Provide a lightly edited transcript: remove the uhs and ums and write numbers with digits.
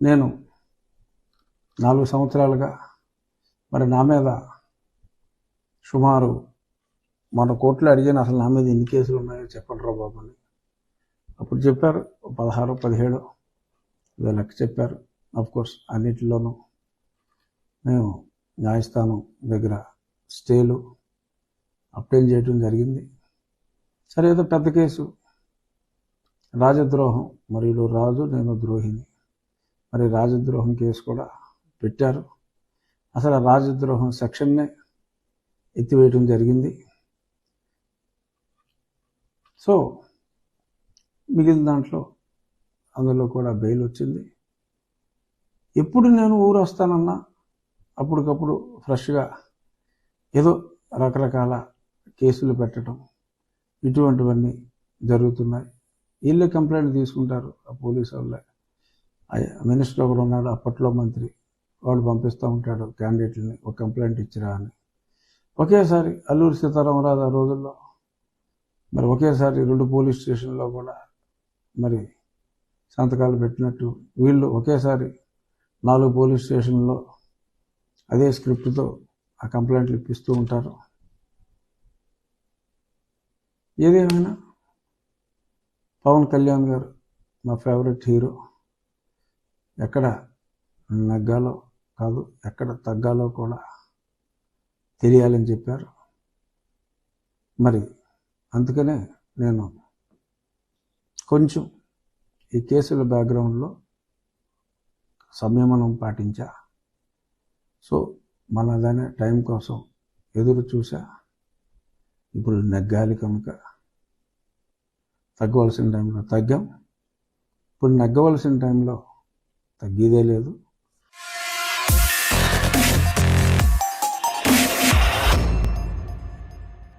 నేను 4 సంవత్సరాలుగా మరి నా మీద సుమారు మన కోర్టులో అడిగాను, అసలు నా మీద ఎన్ని కేసులు ఉన్నాయో చెప్పండి రా బాబు అని. అప్పుడు చెప్పారు 16, 17 ఇదో లెక్క చెప్పారు. కోర్స్ అన్నిటిలోనూ మేము న్యాయస్థానం దగ్గర స్టేలు అప్లై చేయడం జరిగింది. సరే, ఏదో పెద్ద కేసు, రాజద్రోహం, మరియు రాజు నేను ద్రోహిని, మరి రాజద్రోహం కేసు కూడా పెట్టారు. అసలు ఆ రాజద్రోహం సెక్షన్నే ఎత్తివేయడం జరిగింది. సో మిగిలిన దాంట్లో అందులో కూడా బెయిల్ వచ్చింది. ఎప్పుడు నేను ఊరు వస్తానన్నా అప్పటికప్పుడు ఫ్రెష్గా ఏదో రకరకాల కేసులు పెట్టడం ఇటువంటివన్నీ జరుగుతున్నాయి. వీళ్ళే కంప్లైంట్ తీసుకుంటారు, ఆ పోలీసు వాళ్ళే. మినిస్టర్ ఒకడు ఉన్నాడు, అప్పట్లో మంత్రి, వాడు పంపిస్తూ ఉంటాడు క్యాండిడేట్లని, ఒక కంప్లైంట్ ఇచ్చిరా అని. ఒకేసారి అల్లూరి సీతారామరాజు ఆ రోజుల్లో మరి ఒకేసారి 2 పోలీస్ స్టేషన్లో కూడా మరి సంతకాలు పెట్టినట్టు వీళ్ళు ఒకేసారి 4 పోలీస్ స్టేషన్లో అదే స్క్రిప్ట్తో ఆ కంప్లైంట్లు ఇప్పిస్తూ ఉంటారు. ఏదేమైనా పవన్ కళ్యాణ్ గారు మా ఫేవరెట్ హీరో. ఎక్కడ నగ్గాలో కాదు, ఎక్కడ తగ్గాలో కూడా తెలియాలని చెప్పారు. మరి అందుకనే నేను కొంచెం ఈ కేసుల బ్యాక్గ్రౌండ్లో సంయమనం పాటించా. సో మనదనే టైం కోసం ఎదురు చూసా. ఇప్పుడు నెగ్గాలి కనుక తగ్గవలసిన టైంలో తగ్గాం. ఇప్పుడు నెగ్గవలసిన టైంలో తగ్గేదే లేదు.